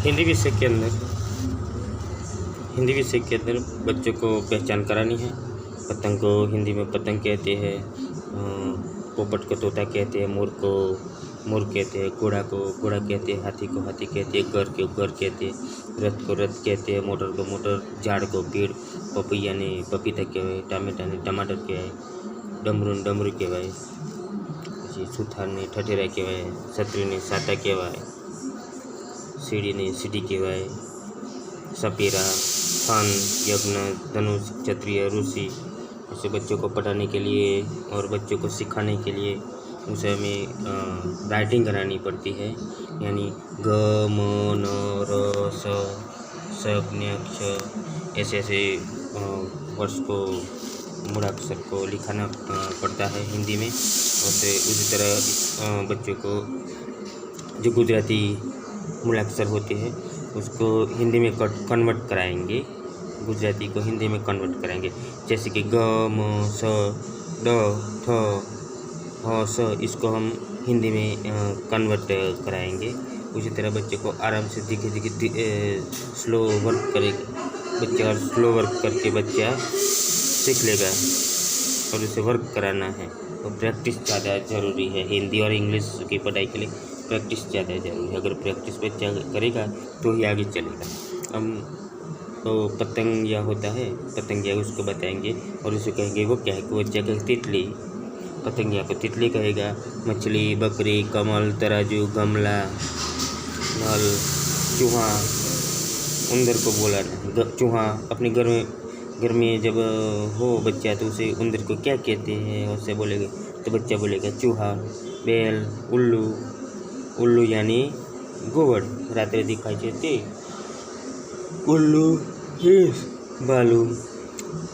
हिंदी विषय के अंदर बच्चों को पहचान करानी है। पतंग को हिंदी में पतंग कहते हैं, पोपट को तोता कहते हैं, मोर को मोर कहते हैं, घोड़ा को घोड़ा कहते हैं, हाथी को हाथी कहते हैं, घर को घर कहते हैं, रथ को रथ कहते हैं, मोटर को मोटर, झाड़ को पेड़, पपैया ने पपीता कहेवाय, टामेटा ने टमाटर कहेवाय, डमरू ने डमरू कहेवाय, પછી સુથાર ને ઠઠેરા કહેવાય, છત્રીને સાતા કહેવાય, સીડીને सीढ़ी कहेवाय, सपेरा, फन, यज्ञ, धनुष, क्षत्रिय, ऋषि। ऐसे बच्चों को पढ़ाने के लिए और बच्चों को सिखाने के लिए उसे हमें राइटिंग करानी पड़ती है, यानी ग म न र स न्यक्ष ऐसे ऐसे वर्ष को मूढ़ाक्षर को लिखाना पड़ता है हिंदी में। और उसी तरह बच्चों को जो गुजराती मूलाक्षर होते हैं उसको हिंदी में कन्वर्ट कराएंगे, गुजराती को हिंदी में कन्वर्ट कराएंगे। जैसे कि ग म स ड ठ ह स, इसको हम हिंदी में कन्वर्ट कराएंगे। उसी तरह बच्चे को आराम से धीरे धीरे स्लो वर्क करेगा बच्चा, और स्लो वर्क करके बच्चा सीख लेगा और उसे वर्क कराना है। तो प्रैक्टिस ज़्यादा ज़रूरी है। हिंदी और इंग्लिश की पढ़ाई के लिए प्रैक्टिस ज़्यादा ज़रूरी है। अगर प्रैक्टिस बच्चा करेगा तो ही आगे चलेगा। हम तो पतंगिया होता है, पतंगिया उसको बताएंगे और उसे कहेंगे वो क्या है, कि बच्चा का तितली, पतंगिया को तितली कहेगा। मछली, बकरी, कमल, तराजू, गमला, नल, चूहा, उंदर को बोला चूहा। अपने घर में जब हो बच्चा तो उसे उंदर को क्या कहते हैं उससे बोलेगा, तो बच्चा बोलेगा चूहा। बैल, उल्लू यानी गोबर, रात्रि दिखाई देते उल्लू, भालू।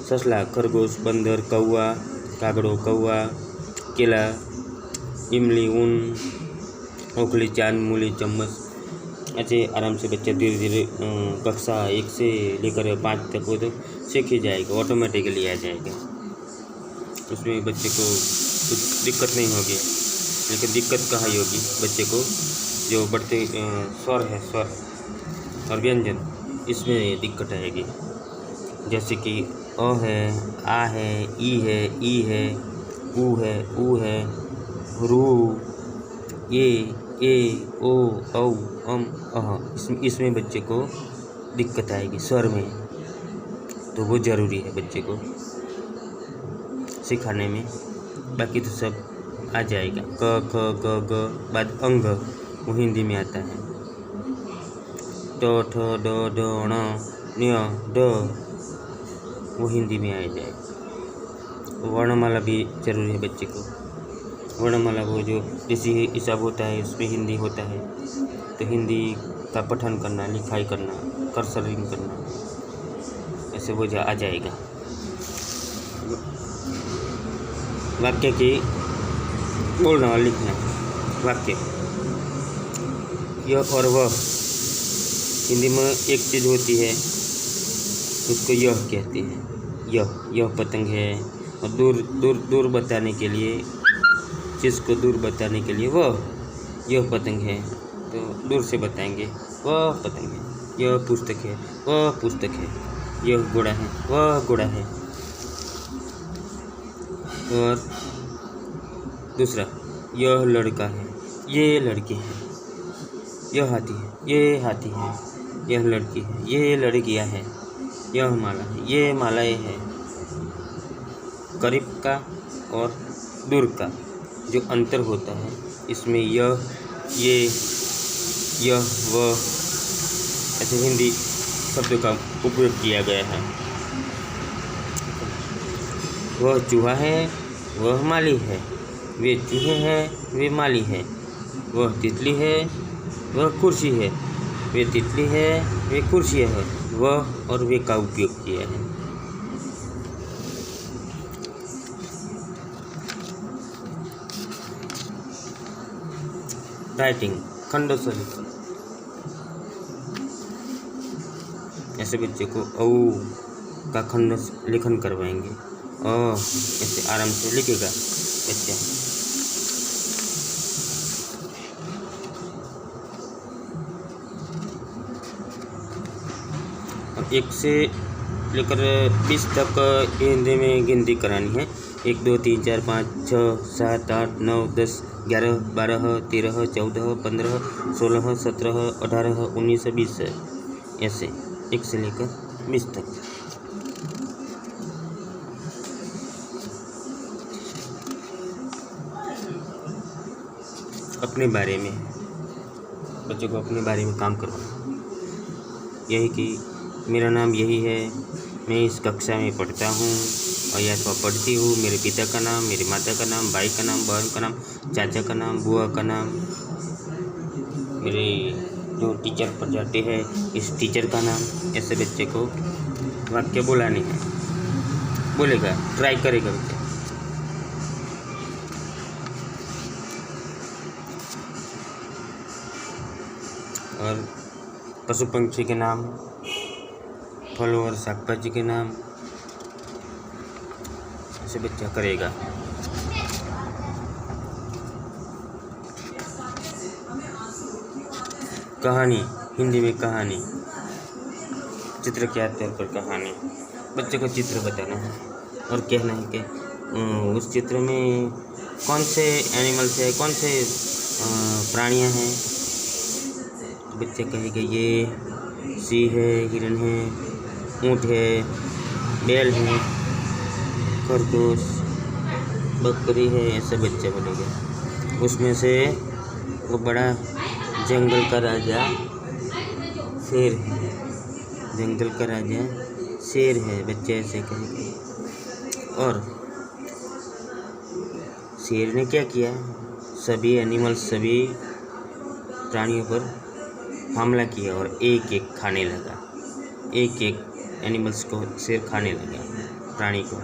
ससला, खरगोश, बंदर, कौआ, कागड़ो, कौआ, केला, इमली, ऊन, ओखली, चांद, मूली, चम्मच। ऐसे आराम से बच्चा धीरे धीरे कक्षा 1 से लेकर 5 तक हो तो सीख ही जाएगा, ऑटोमेटिकली आ जाएगा। उसमें बच्चे को कुछ दिक्कत नहीं होगी। लेकिन दिक्कत कहाँ होगी बच्चे को, जो बढ़ते स्वर है, स्वर और व्यंजन, इसमें दिक्कत आएगी। जैसे कि अ है, आ है, ई है, ई है, ऊ है, रू, ए, ओ, औ, अह। इसमें बच्चे को दिक्कत आएगी स्वर में, तो वो ज़रूरी है बच्चे को सिखाने में। बाकी तो सब आ जाएगा। क ख ग घ बाद अंग, वो हिंदी में आता है। ट ठ ड ढ ण न्य ड, वो हिंदी में आ जाएगा। वर्णमाला भी ज़रूरी है बच्चे को। वर्णमाला वो जो जैसे हिसाब होता है उसमें हिंदी होता है, तो हिंदी का पठन करना, लिखाई करना, कर्सरिंग करना, ऐसे वो आ जाएगा। वाक्य की बोलना और लिखना, वाक्य यह और वह, हिंदी में एक चीज़ होती है उसको यह कहते हैं। यह पतंग है। और दूर बताने के लिए, चीज़ को दूर बताने के लिए वह, यह पतंग है तो दूर से बताएंगे वह पतंग है। यह पुस्तक है, वह पुस्तक है। यह घोड़ा है, वह घोड़ा है। और दूसरा, यह लड़का है, ये लड़की है। यह हाथी है, ये हाथी है। यह लड़की है, ये लड़कियां हैं। यह माला है, ये मालाएं हैं। करीब का और दूर का जो अंतर होता है, इसमें यह, ये, यह, वह, ऐसे हिंदी शब्दों का उपयोग किया गया है। वह चूहा है, वह माली है। वे चूहे हैं, वे माली है। वह तितली है, वह कुर्सी है। वे तितली है, वे कुर्सी है। वह और वे का उपयोग किया है। राइटिंग, खंडों से लिखना। ऐसे बच्चे को औ का खंड लेखन करवाएंगे। ऐसे आराम से लिखेगा बच्चा। 1 से लेकर 20 तक हिंदी में गिनती करानी है। 1 2 3 4 5 6 7 8 9 10 11 12 13 14 15 16 17 18 19 20 ऐसे 1 से लेकर 20 तक। अपने बारे में बच्चों को अपने बारे में काम करवाना, यही कि मेरा नाम यही है, मैं इस कक्षा में पढ़ता हूँ और या तो पढ़ती हूँ, मेरे पिता का नाम, मेरी माता का नाम, भाई का नाम, बहन का नाम, चाचा का नाम, बुआ का नाम, मेरे जो टीचर पर जाते हैं इस टीचर का नाम। ऐसे बच्चे को वाक्य बोलाने हैं, बोलेगा, ट्राई करेगा बच्चा। और पशु पंक्षी के नाम, फल और शाक भाजी के नाम ऐसे बच्चा करेगा। कहानी, हिंदी में कहानी, चित्र के आधार पर कहानी, बच्चे को चित्र बताना है और कहना है कि उस चित्र में कौन से एनिमल्स है, कौन से प्राणियां हैं। बच्चे कहेंगे ये सिंह है, हिरन है, ऊँट है, बैल है, खरगोश, बकरी है, ऐसे बच्चे बोलेंगे। उसमें से वो बड़ा जंगल का राजा शेर है, जंगल का राजा शेर है, बच्चे ऐसे कहेंगे। और शेर ने क्या किया, सभी एनिमल्स, सभी प्राणियों पर हमला किया और एक एक खाने लगा, एक एक एनिमल्स को शेर खाने लगा, प्राणी को।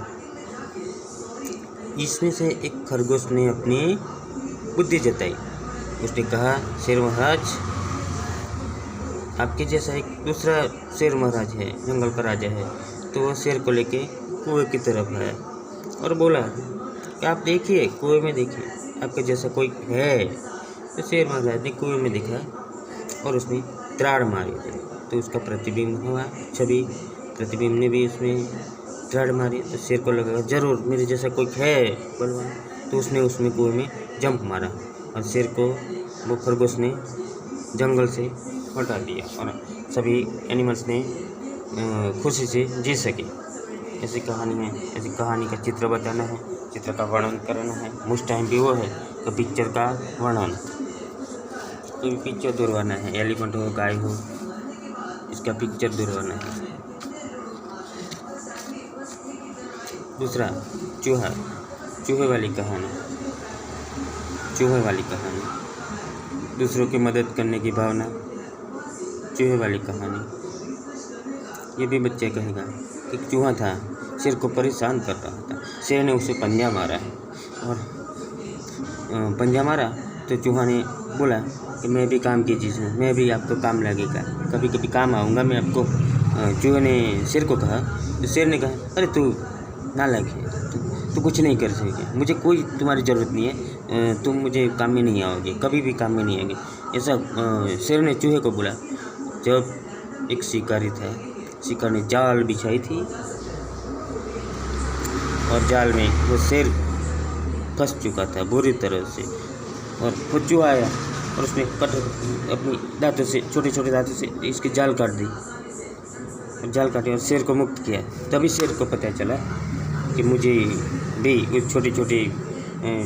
इसमें से एक खरगोश ने अपनी बुद्धि जताई, उसने कहा शेर महाराज, आपके जैसा एक दूसरा शेर महाराज है, जंगल का राजा है। तो वह शेर को लेके कुएं की तरफ आया और बोला कि आप देखिए, कुएं में देखिए, आपके जैसा कोई है। तो शेर महाराज ने कुएं में देखा और उसने त्राड़ मारी थी, तो उसका प्रतिबिंब हुआ, छवि प्रतिबिंब ने भी उसमें त्राड़ मारी। तो शेर को लगा जरूर मेरे जैसा कोई है बलवान, तो उसने उसमें कुएं में जंप मारा और शेर को वो खरगोश ने जंगल से हटा दिया और सभी एनिमल्स ने खुशी से जी सके। ऐसी कहानी है, ऐसी कहानी का चित्र बताना है, चित्र का वर्णन करना है। मोस्ट टाइम भी वो है तो पिक्चर का वर्णन, कोई पिक्चर दुर्वाना है, एलिफेंट हो, गाय हो, इसका पिक्चर दुर्वाना है। दूसरा चूहा, चूहे वाली कहानी, चूहे वाली कहानी, दूसरों की मदद करने की भावना, चूहे वाली कहानी। ये भी बच्चे कहेगा कि चूहा था, शेर को परेशान कर रहा था, शेर ने उसे पंजा मारा है और पंजा मारा तो चूहा ने बोला कि मैं भी काम की चीज़ हूँ, मैं भी आपको काम लगेगा, कभी कभी काम आऊँगा मैं आपको। चूहे ने शेर को कहा, तो शेर ने कहा अरे तू नालायक है, तू कुछ नहीं कर सकेगा, मुझे कोई तुम्हारी ज़रूरत नहीं है, तुम मुझे काम में नहीं आओगे, कभी भी काम में नहीं आएंगे। ऐसा शेर ने चूहे को बोला। जब एक शिकारी था, शिकार ने जाल बिछाई थी और जाल में वो शेर फंस चुका था बुरी तरह से, और वो चूहा आया और उसने अपनी दांतों से, छोटे छोटे दांतों से इसकी जाल काट दी, जाल काटी और शेर को मुक्त किया। तभी शेर को पता चला कि मुझे भी कुछ छोटे छोटे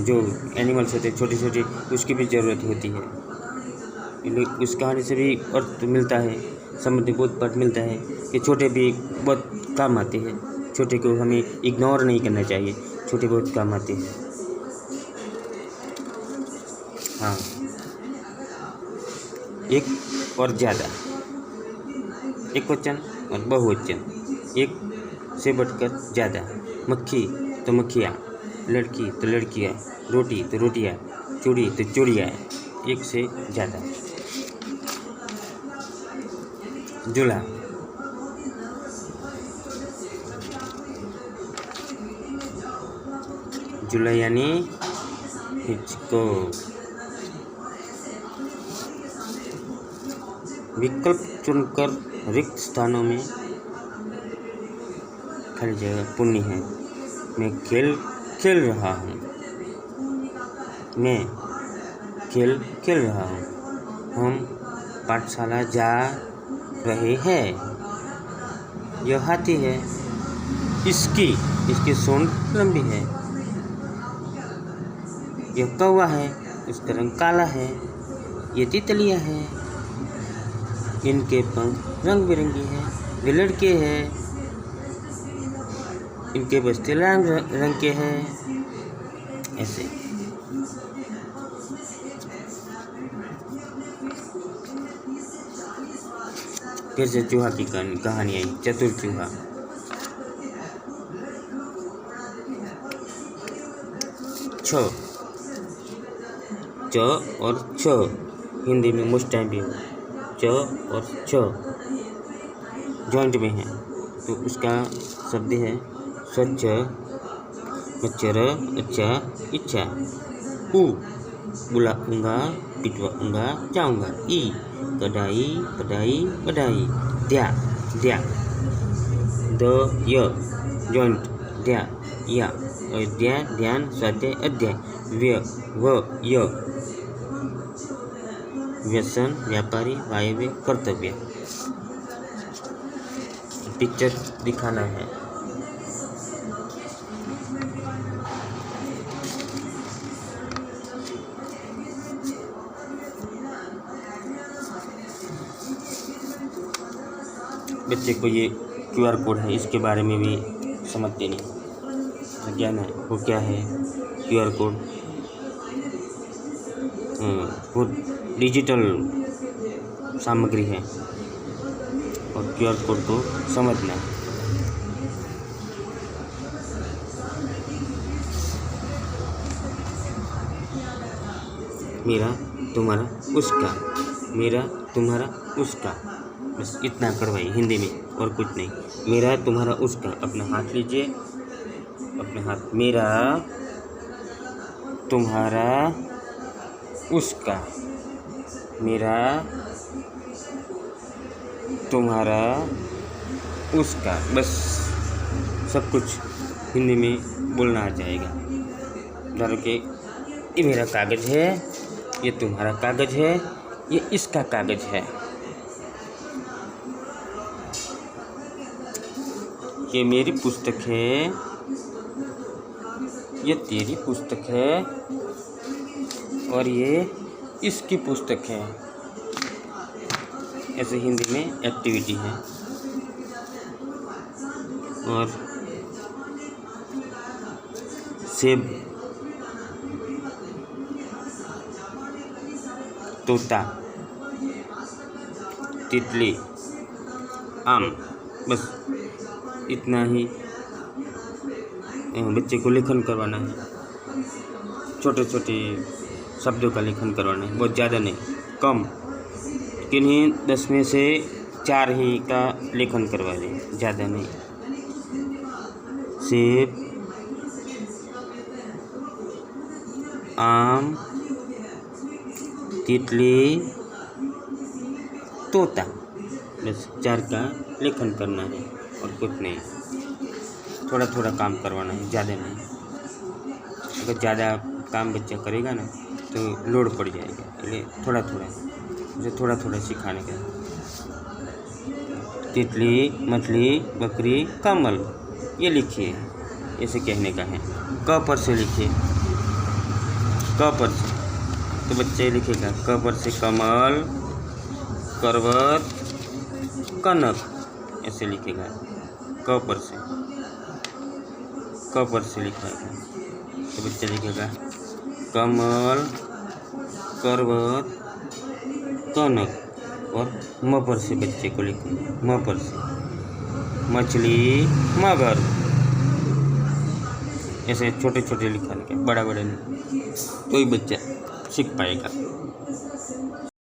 जो एनिमल्स होते हैं, छोटे छोटे, उसकी भी ज़रूरत होती है। उस कहानी से भी अर्थ मिलता है, समझ बहुत पाठ मिलता है कि छोटे भी बहुत काम आते हैं, छोटे को हमें इग्नोर नहीं करना चाहिए, छोटे बहुत काम आते हैं। हाँ, एक और ज़्यादा, एक वचन और बहुवचन, एक से बढ़कर ज़्यादा, मक्खी तो मक्खियाँ, लड़की तो लड़कियाँ, रोटी तो रोटियाँ, चूड़ी तो चूड़ियाँ, एक से ज़्यादा। जुला, जुला यानी हिचको। विकल्प चुनकर रिक्त स्थानों में खाली जगह पुण्य है। मैं खेल रहा हूँ। मैं खेल रहा हूँ। हम पाठशाला जा रहे हैं। यह हाथी है। इसकी सूंड लंबी है। यह कौवा है। इसका रंग काला है। ये तितलियाँ हैं। इनके पंख रंग बिरंगी हैं। वे लड़के हैं। इनके बस्ते लाल रंग के हैं। ऐसे फिर से चूहा की कहानी आई। चतुर चूहा। च और छ हिंदी में मोस्ट टाइम भी हो। च और छ जॉइंट में है, तो उसका शब्द है स्वच्छ, मच्छर, अच्छा, इच्छा। उ बुलाऊंगा, पिटवाऊंगा, जाऊंगा। ई कढ़ाई, पढ़ाई, बढ़ाई। द्या द य जॉइंट द्या या अध्याय, ध्यान, स्वाध्याय, अध्याय। व्य व य व्यसन, व्यापारी, वायव्य, कर्तव्य। पिक्चर दिखाना है। बच्चे को ये QR कोड है, इसके बारे में भी समझते नहीं। ज्ञान है वो क्या है QR कोड? वो डिजिटल सामग्री है और QR कोड को समझना है। मेरा तुम्हारा उसका, मेरा तुम्हारा उसका, बस इतना करवाइए हिंदी में और कुछ नहीं। मेरा तुम्हारा उसका। अपना हाथ लीजिए, अपने हाथ। मेरा तुम्हारा उसका, मेरा तुम्हारा उसका, बस सब कुछ हिंदी में बोलना आ जाएगा। धरो कि ये मेरा कागज़ है, ये तुम्हारा कागज़ है, ये इसका कागज़ है। ये मेरी पुस्तक है, ये तेरी पुस्तक है, और ये इसकी पुस्तक है। ऐसे हिंदी में एक्टिविटी है। और सेब, तोता, तितली, आम, बस इतना ही बच्चे को लेखन करवाना है। छोटे छोटे शब्दों का लेखन करवाना है, बहुत ज़्यादा नहीं, कम। किन्हीं 10 में से 4 ही का लेखन करवा दें, ज़्यादा नहीं। सेब, आम, तितली, तोता, बस 4 का लेखन करना है और कुछ नहीं। थोड़ा थोड़ा काम करवाना है, ज़्यादा नहीं। अगर ज़्यादा काम बच्चा करेगा ना तो लोड पड़ जाएगा, इसलिए थोड़ा थोड़ा उसे थोड़ा थोड़ा सिखाने का। तितली, मछली, बकरी, कमल, ये लिखिए, ऐसे कहने का है। क पर से लिखिए, क पर से, तो बच्चे लिखेगा क पर से कमल, करवत, कनक, ऐसे लिखेगा। क पर से, क पर से लिखाएगा तो बच्चा लिखेगा कमल, करवत, कनक। और म पर से बच्चे को लिखेगा, म पर से मछली, मगर। ऐसे छोटे छोटे लिखाने के, बड़ा बड़ा नहीं, तो ही बच्चा सीख पाएगा।